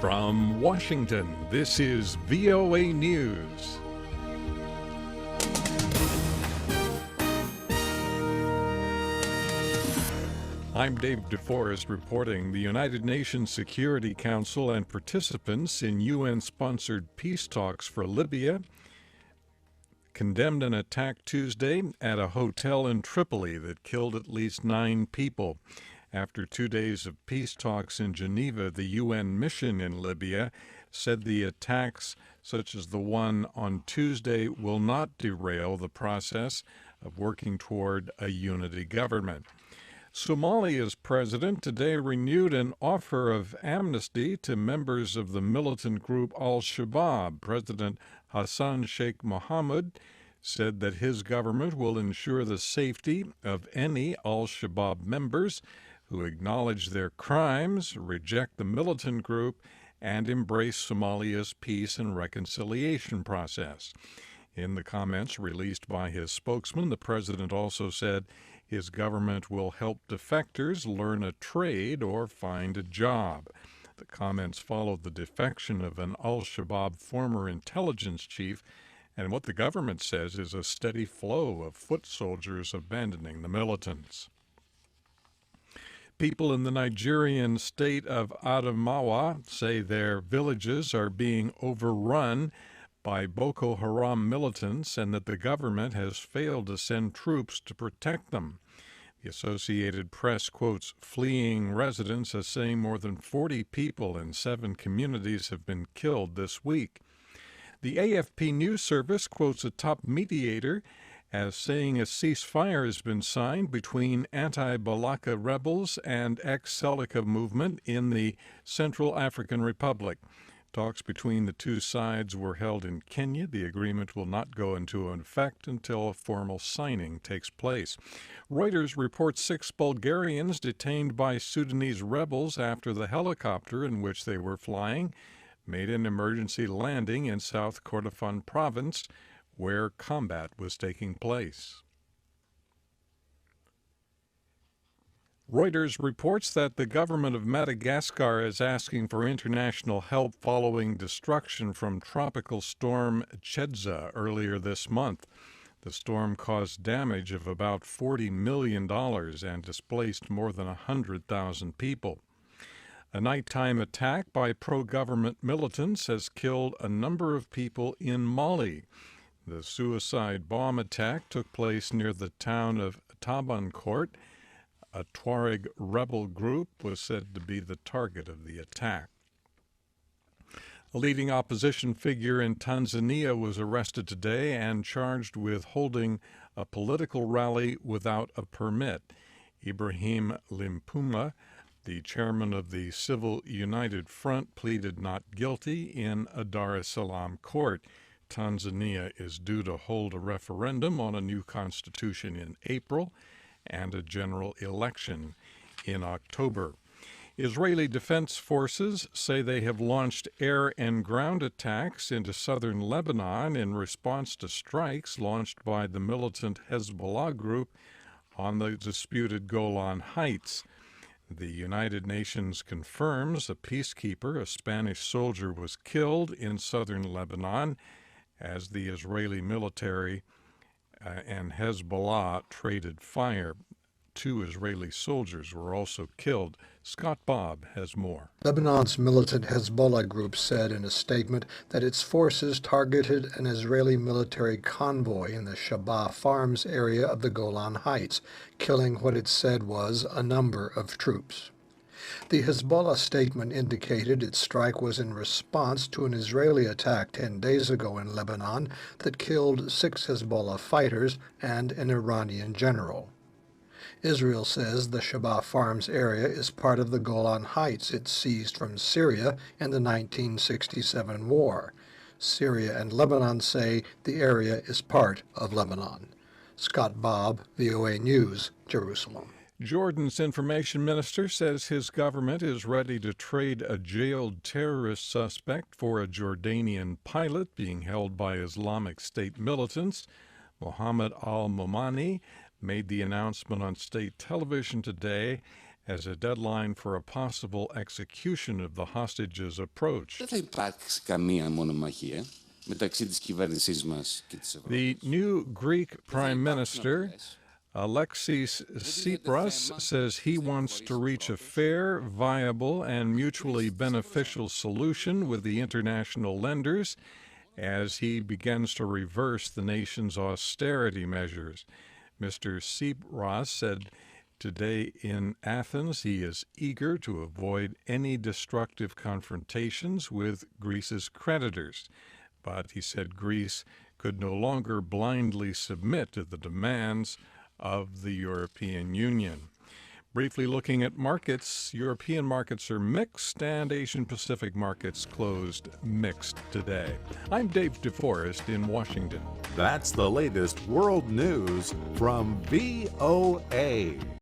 From Washington, this is VOA News. I'm Dave Deforest reporting. The United Nations Security Council and participants in UN-sponsored peace talks for Libya condemned an attack Tuesday at a hotel in Tripoli that killed at least 9 people. After 2 days of peace talks in Geneva, the UN mission in Libya said the attacks, such as the one on Tuesday, will not derail the process of working toward a unity government. Somalia's president today renewed an offer of amnesty to members of the militant group al-Shabab. President Hassan Sheikh Mohamud said that his government will ensure the safety of any al-Shabab members who acknowledge their crimes, reject the militant group, and embrace Somalia's peace and reconciliation process. In the comments released by his spokesman, the president also said his government will help defectors learn a trade or find a job. The comments followed the defection of an al-Shabab former intelligence chief, and what the government says is a steady flow of foot soldiers abandoning the militants. People in the Nigerian state of Adamawa say their villages are being overrun by Boko Haram militants and that the government has failed to send troops to protect them. The Associated Press quotes fleeing residents as saying more than 40 people in 7 communities have been killed this week. The AFP news service quotes a top mediator as saying a ceasefire has been signed between anti-Balaka rebels and ex-Seleka movement in the Central African Republic. Talks between the two sides were held in Kenya. The agreement will not go into effect until a formal signing takes place. Reuters reports 6 Bulgarians detained by Sudanese rebels after the helicopter in which they were flying made an emergency landing in South Kordofan province, where combat was taking place. Reuters reports that the government of Madagascar is asking for international help following destruction from tropical storm Chedza earlier this month. The storm caused damage of about $40 million and displaced more than 100,000 people. A nighttime attack by pro-government militants has killed a number of people in Mali. The suicide bomb attack took place near the town of Tabancourt. A Tuareg rebel group was said to be the target of the attack. A leading opposition figure in Tanzania was arrested today and charged with holding a political rally without a permit. Ibrahim Limpuma, the chairman of the Civil United Front, pleaded not guilty in a Dar es Salaam court. Tanzania is due to hold a referendum on a new constitution in April and a general election in October. Israeli Defense Forces say they have launched air and ground attacks into southern Lebanon in response to strikes launched by the militant Hezbollah group on the disputed Golan Heights. The United Nations confirms a peacekeeper, a Spanish soldier, was killed in southern Lebanon as the Israeli military and Hezbollah traded fire. 2 Israeli soldiers were also killed. Scott Bobb has more. Lebanon's militant Hezbollah group said in a statement that its forces targeted an Israeli military convoy in the Shabab Farms area of the Golan Heights, killing what it said was a number of troops. The Hezbollah statement indicated its strike was in response to an Israeli attack 10 days ago in Lebanon that killed 6 Hezbollah fighters and an Iranian general. Israel says the Shabab Farms area is part of the Golan Heights it seized from Syria in the 1967 war. Syria and Lebanon say the area is part of Lebanon. Scott Bobb, VOA News, Jerusalem. Jordan's information minister says his government is ready to trade a jailed terrorist suspect for a Jordanian pilot being held by Islamic State militants. Mohammed al-Momani made the announcement on state television today as a deadline for a possible execution of the hostages approached. Δεν θα υπάρξει καμία μονομαχία μεταξύ της κυβέρνησής μας και της Ευρώπης. The new Greek Prime Minister, Alexis Tsipras, says he wants to reach a fair, viable, and mutually beneficial solution with the international lenders as he begins to reverse the nation's austerity measures. Mr. Tsipras said today in Athens he is eager to avoid any destructive confrontations with Greece's creditors. But he said Greece could no longer blindly submit to the demands of the European Union. Briefly looking at markets, European markets are mixed and Asian Pacific markets closed mixed today. I'm Dave Deforest in Washington. That's the latest world news from VOA.